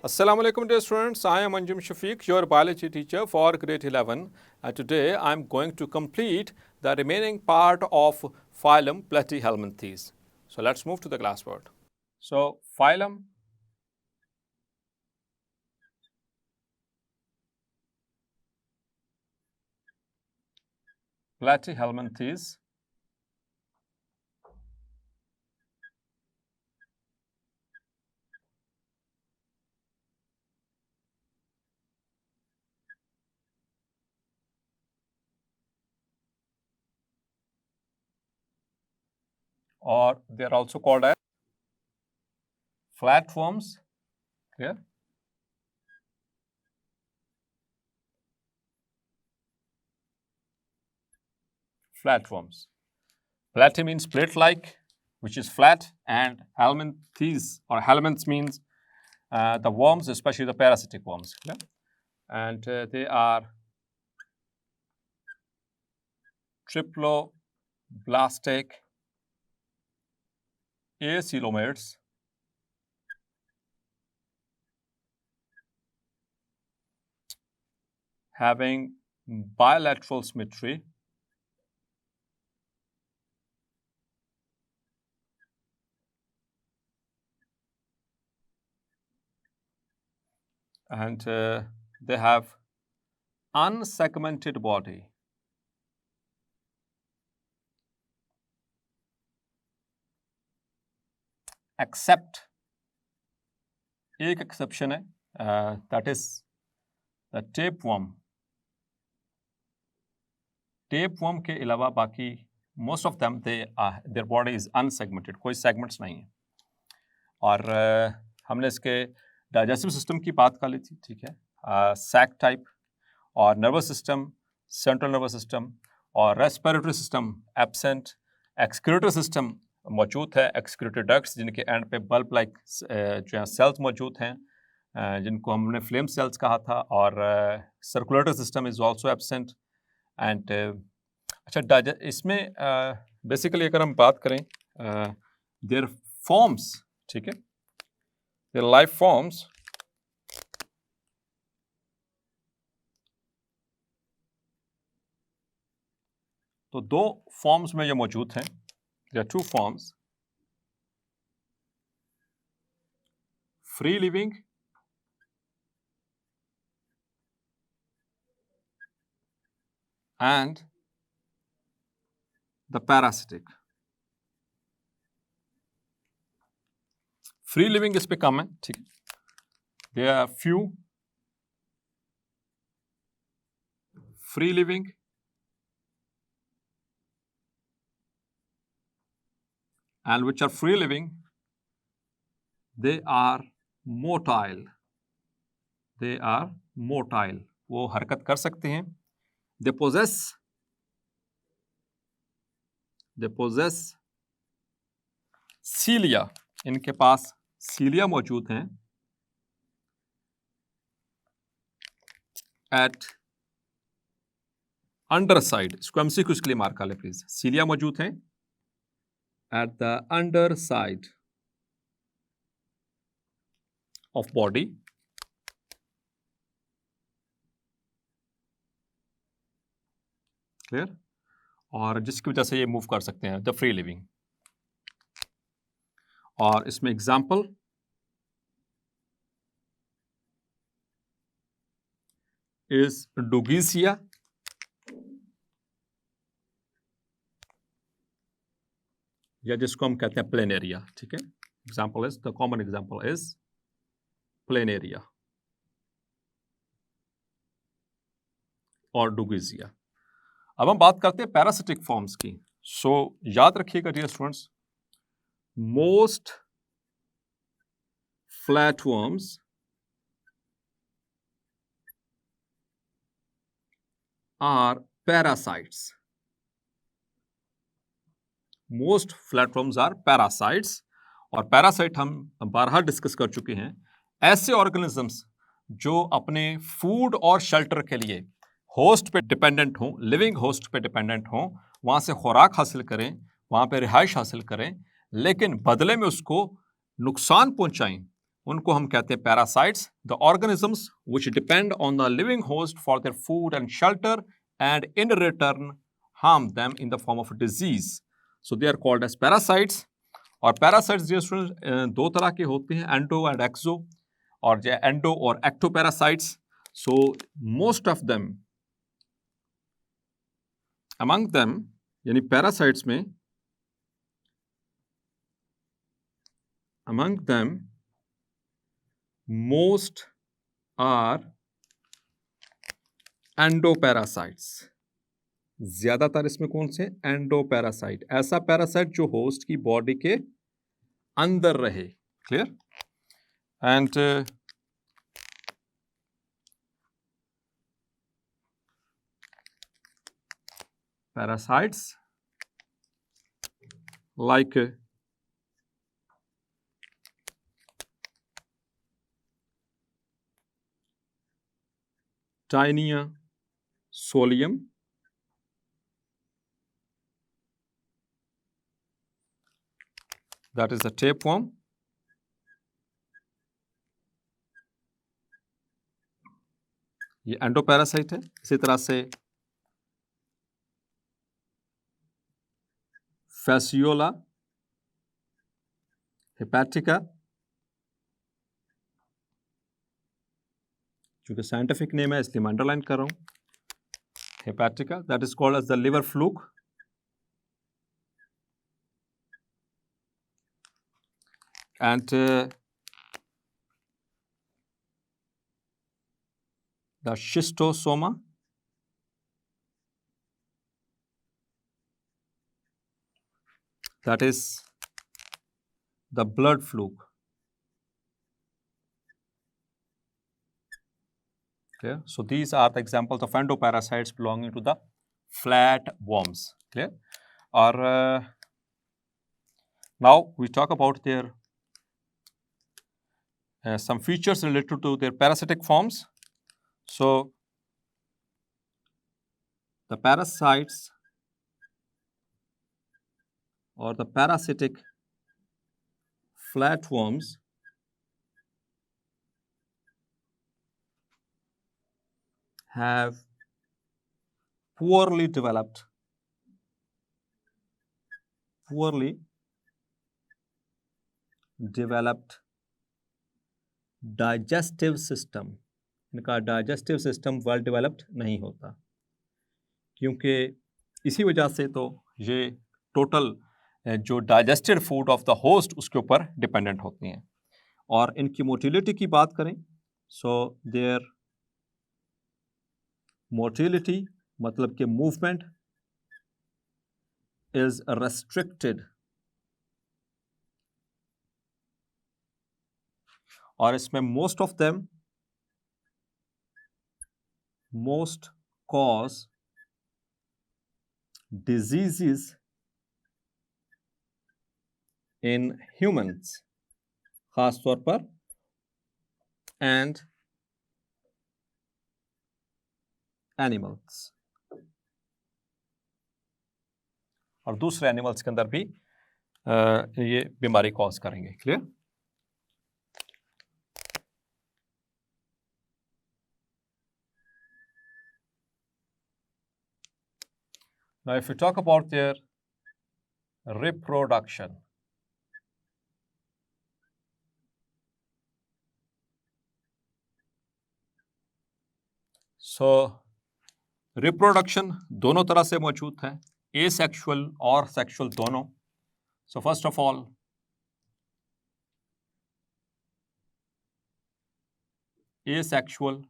Assalamu alaikum dear students, I am Anjum Shafiq, your biology teacher for grade 11, and today I am going to complete the remaining part of Phylum Platyhelminthes. So let's move to the classboard. So Phylum Platyhelminthes or they are also called as flatworms. Clear? Flatworms. Platy means plate-like, which is flat, and helminthes or helminths means the worms, especially the parasitic worms. Clear? And they are triploblastic acoelomates having bilateral symmetry and they have unsegmented body. Except एक exception है, that is the tapeworm. Tapeworm के अलावा बाकी most of them their body is unsegmented, कोई segments नहीं है. और हमने इसके डाइजेस्टिव सिस्टम की बात कर ली थी, ठीक है, सैक टाइप, और nervous system, central nervous system और respiratory system absent, excretory system मौजूद है, एक्सक्रीटरी डक्ट्स जिनके एंड पे बल्ब लाइक जो है सेल्स मौजूद हैं जिनको हमने फ्लेम सेल्स कहा था, और circulatory system is also absent. And अच्छा, इसमें बेसिकली अगर हम बात करें देयर फॉर्म्स, ठीक है, देयर लाइफ फॉर्म्स, तो दो फॉर्म्स में ये मौजूद हैं. There are two forms, free living and the parasitic. Free living इस पे कम है, ठीक है. There are few free living and which are free living, they are motile. They are motile. वो हरकत कर सकते हैं. They possess cilia. इनके पास cilia मौजूद हैं. At underside, इसको MCQ के लिए मार्क कर ले प्लीज. cilia मौजूद हैं at the underside of body, clear, और जिसकी वजह से ये मूव कर सकते हैं, द फ्री लिविंग. और इसमें एग्जाम्पल इज डुगीसिया, या जिसको हम कहते हैं प्लेनेरिया, ठीक है. Example is, the common example is planaria और डुगीसिया. अब हम बात करते हैं पैरासिटिक फॉर्म्स की. सो याद रखिएगा dear students, most flatworms are parasites. Most flatworms are parasites. और पैरासाइट हम बारहा डिस्कस कर चुके हैं, ऐसे ऑर्गेनिजम्स जो अपने फूड और शेल्टर के लिए होस्ट पे डिपेंडेंट हों, लिविंग होस्ट पे डिपेंडेंट हों, वहाँ से खुराक हासिल करें, वहाँ पे रिहाइश हासिल करें, लेकिन बदले में उसको नुकसान पहुँचाएं, उनको हम कहते हैं parasites, the organisms which depend on the living host for their food and shelter and in return harm them in the form of disease, so they are called as parasites. और पैरासाइट्स जो student दो तरह के होते हैं, endo and एक्सो, और जो endo और ecto parasites. So most of them among them, यानी पैरासाइट्स में among them most are endoparasites. ज्यादातर इसमें कौन से? एंडोपैरासाइट, ऐसा पैरासाइट जो होस्ट की बॉडी के अंदर रहे। Clear? And parasites like Taenia solium, that is a tapeworm, ये एंडोपैरासाइट है। इसी तरह से Fasciola hepatica, चूंकि साइंटिफिक नेम है इसलिए मैं अंडरलाइन कर रहा हूं, hepatica, that is called as the liver fluke. And the schistosoma, that is the blood fluke. Clear? So these are the examples of endoparasites belonging to the flatworms. Clear? Or now we talk about their some features related to their parasitic forms. So the parasites or the parasitic flatworms have poorly developed digestive system. इनका digestive system well developed नहीं होता, क्योंकि इसी वजह से तो ये total जो digested food of the host उसके ऊपर डिपेंडेंट होती हैं। और इनकी मोटिलिटी की बात करें, सो देयर मोटिलिटी मतलब कि मूवमेंट इज रेस्ट्रिक्टेड, और इसमें most cause diseases in humans खास तौर पर, एंड एनिमल्स, और दूसरे एनिमल्स के अंदर भी ये बीमारी कॉज करेंगे। Clear? Now, if we talk about their reproduction, so reproduction दोनों तरह से मौजूद है, asexual और sexual दोनों। So first of all, asexual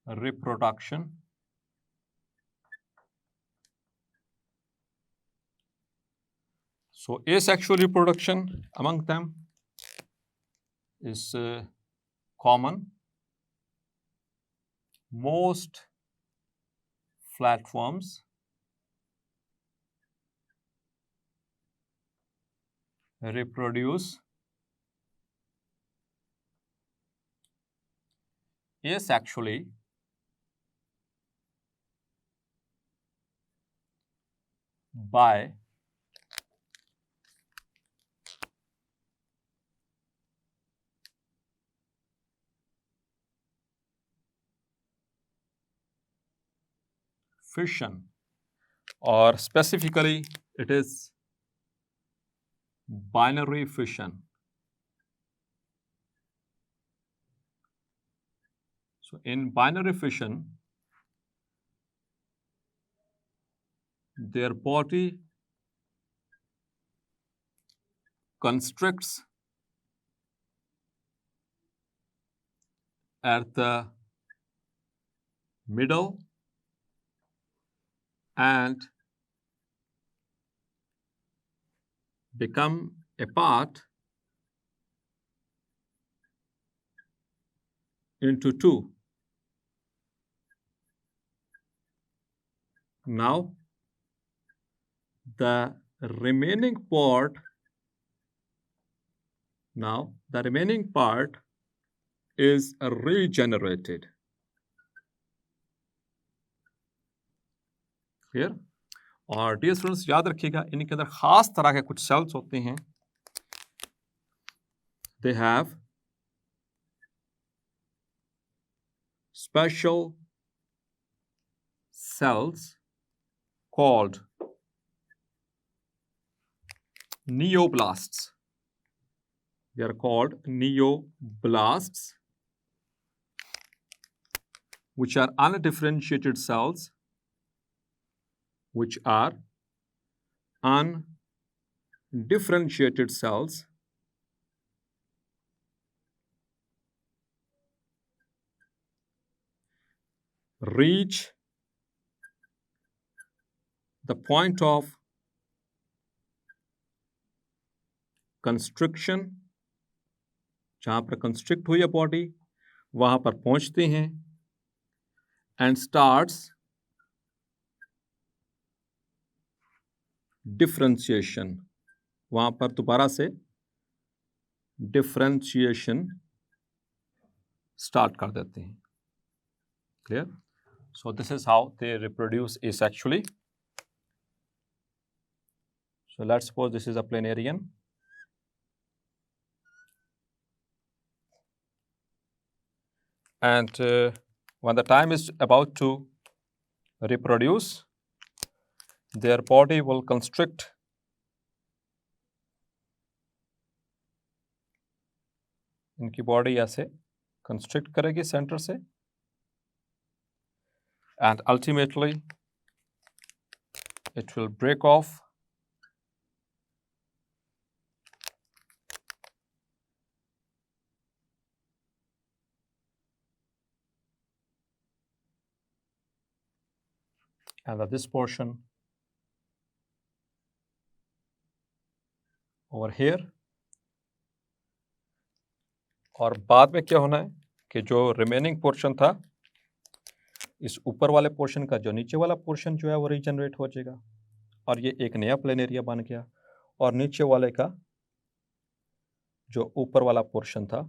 reproduction so asexual reproduction among them is common. Most flatworms reproduce asexually by fission, or specifically it is binary fission. So in binary fission, their body constricts at the middle and become apart into two. Now, the remaining part is regenerated. Clear? और dear students याद रखिएगा, इनके अंदर खास तरह के कुछ sales होते हैं. They have special cells called neoblasts. They are called neoblasts, which are undifferentiated cells, reach the point of constriction, जहाँ पर constrict हुई है बॉडी वहाँ पर पहुँचते हैं, and starts differentiation, वहाँ पर दोबारा से differentiation start कर देते हैं. Clear? So this is how they reproduce asexually. So let's suppose this is a planarian. And when the time is about to reproduce, their body will constrict इनकी body ऐसे constrict करेगी centre से, and ultimately it will break off and that this portion over here. और बाद में क्या होना है कि जो रिमेनिंग पोर्शन था, इस ऊपर वाले पोर्शन का जो नीचे वाला पोर्शन जो है वो रीजनरेट हो जाएगा और ये एक नया प्लेनेरिया बन गया, और नीचे वाले का जो ऊपर वाला पोर्शन था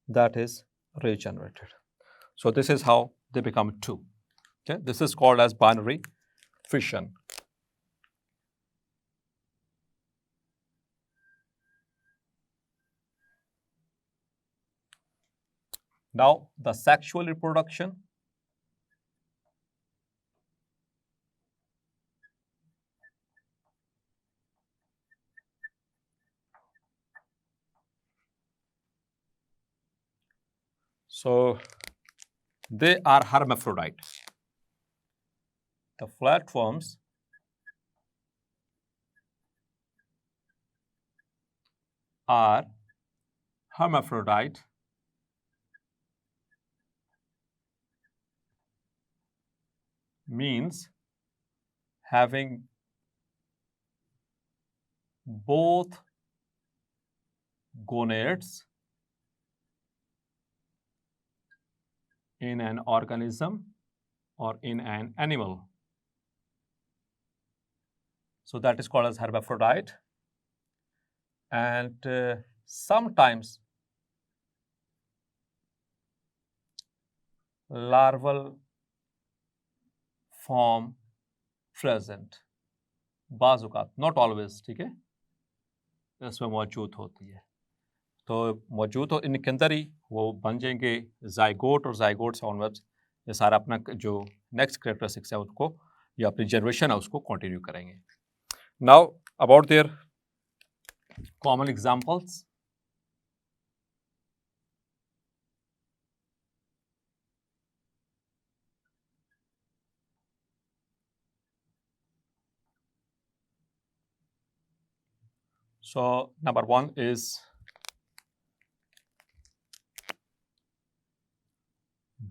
that is regenerated. So this is how they become two. Okay, this is called as binary fission. Now the sexual reproduction. So they are hermaphrodite. The flatworms are hermaphrodite, means having both gonads in an organism or in an animal. So that is called as hermaphrodite. And sometimes larval form present, बाज़ औक़ात, not always, ठीक है, इसमें मौजूद होती है. तो मौजूद हो इनके अंदर ही वो बन जाएंगे जाइगोट, और जाइगोट से ऑनवर्ड्स ये सारा अपना जो नेक्स्ट कैरेक्टरिस्टिक्स है उसको या अपनी जनरेशन है उसको कंटिन्यू करेंगे. Now about their common examples. So number one is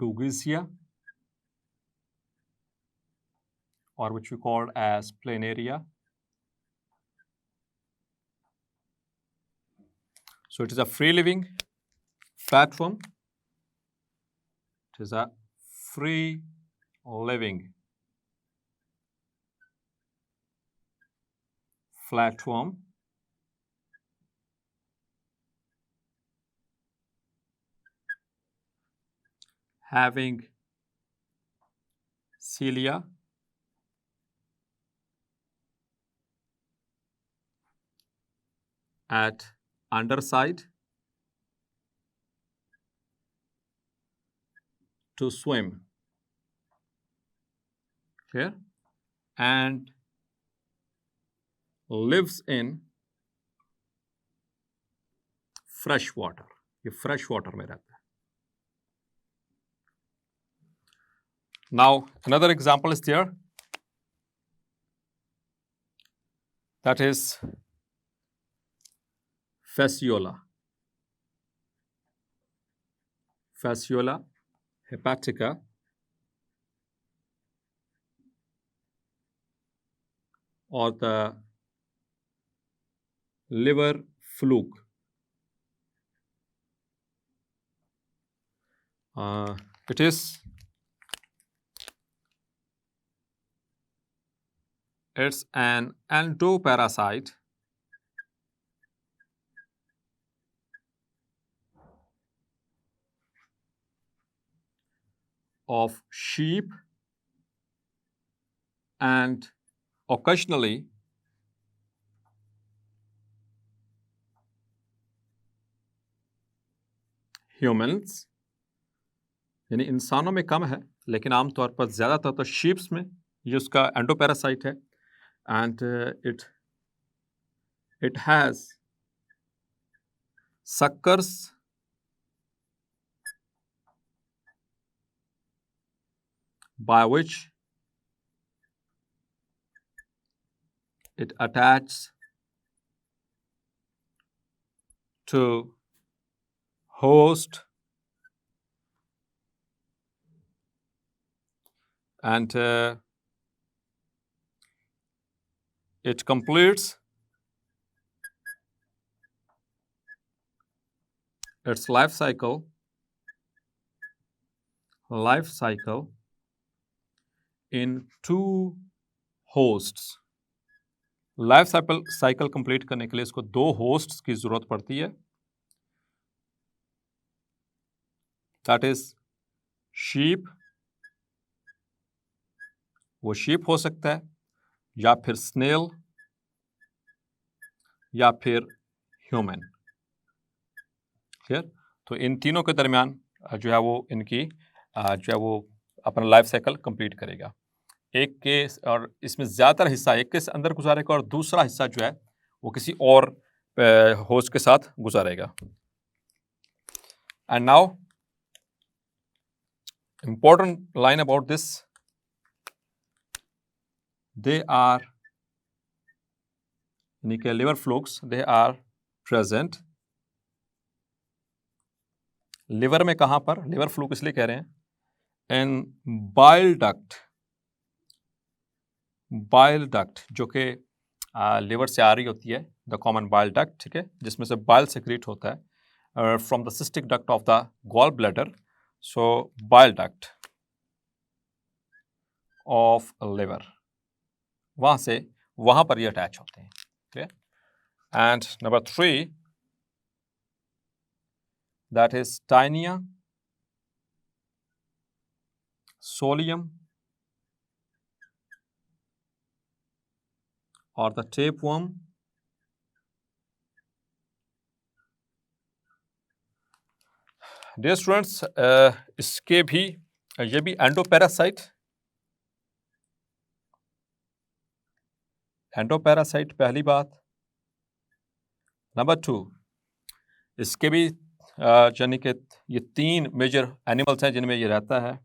Dugesia, or which we call as planaria. So it is a free living platform. It is a free living platform having cilia at underside to swim. Clear? And lives in fresh water. ये fresh water में रहता है. Now another example is there. That is Fasciola. Fasciola hepatica, or the liver fluke. It's an endoparasite of sheep and occasionally humans. यानी इंसानों में कम है लेकिन आमतौर पर ज़्यादातर तो शीप्स में ये उसका एंडोपैरासाइट है. And it has suckers by which it attaches to host and it completes its life cycle in two hosts. Life cycle complete करने के लिए इसको 2 होस्ट्स की जरूरत पड़ती है. दैट इज शीप, वो शीप हो सकता है या फिर स्नेल या फिर ह्यूमन. क्लियर? तो इन तीनों के दरमियान जो है वो इनकी जो है वो अपना लाइफ साइकिल कंप्लीट करेगा. एक के और इसमें ज़्यादातर हिस्सा एक के अंदर गुजारेगा और दूसरा हिस्सा जो है वो किसी और होस्ट के साथ गुजारेगा. And now important line about this, they are liver flukes, they are present. Liver में कहाँ पर? लिवर फ्लूक इसलिए कह रहे हैं इन बाइल डक्ट जो कि लिवर से आ रही होती है, द कॉमन बाइल डक्ट, ठीक है, जिसमें से बाइल सेक्रेट होता है from the cystic duct of the gall bladder. So bile duct of liver, वहां पर ये अटैच होते हैं. Clear? And number 3, that is Tinea solium or the tapeworm dear students, इसके भी ये भी एंडोपैरासाइट पहली बात। नंबर 2, इसके भी यानी कि ये 3 मेजर एनिमल्स हैं जिनमें ये रहता है।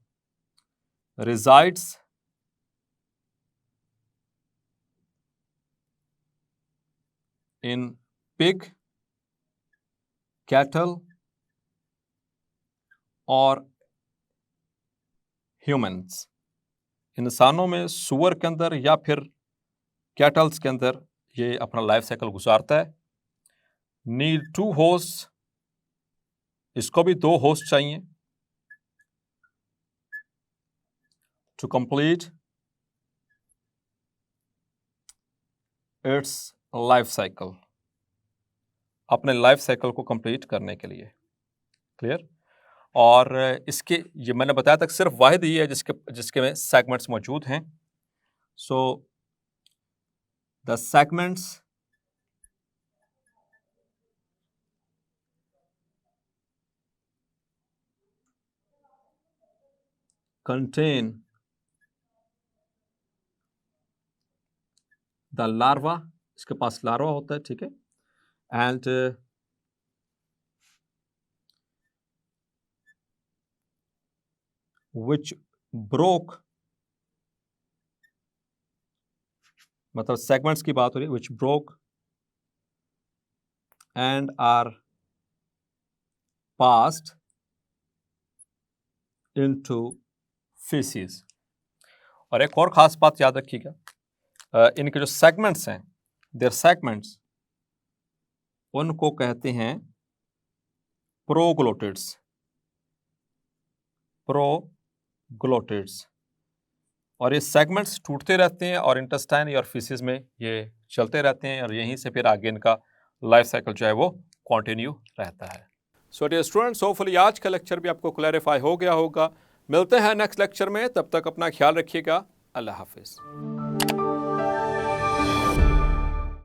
रिजाइड्स इन पिग, कैटल और ह्यूमंस। इंसानों में सूअर के अंदर या फिर कैटल्स के अंदर ये अपना लाइफ साइकिल गुजारता है। नीड 2 होस्ट, इसको भी 2 होस्ट चाहिए to complete its life cycle, अपने लाइफ साइकिल को कंप्लीट करने के लिए। क्लियर? और इसके ये मैंने बताया था सिर्फ वाहिद ही है जिसके में सेगमेंट्स मौजूद हैं। So the segments contain the larva, इसके पास लार्वा होता है, ठीक है, एंड which broke, मतलब सेगमेंट्स की बात हो रही है, which broke and are passed into feces। और एक और खास बात याद रखिएगा, इनके जो सेगमेंट्स हैं, देयर सेगमेंट्स, उनको कहते हैं प्रोग्लोटिड्स। और ये सेगमेंट्स टूटते रहते हैं और इंटेस्टाइन और फीसिस में ये चलते रहते हैं और यहीं से फिर आगे इनका लाइफ साइकिल जो है वो कंटिन्यू रहता है। सो डियर स्टूडेंट्स, होपफुली आज का लेक्चर भी आपको क्लैरिफाई हो गया होगा। मिलते हैं नेक्स्ट लेक्चर में, तब तक अपना ख्याल रखिएगा। अल्लाह हाफिज़।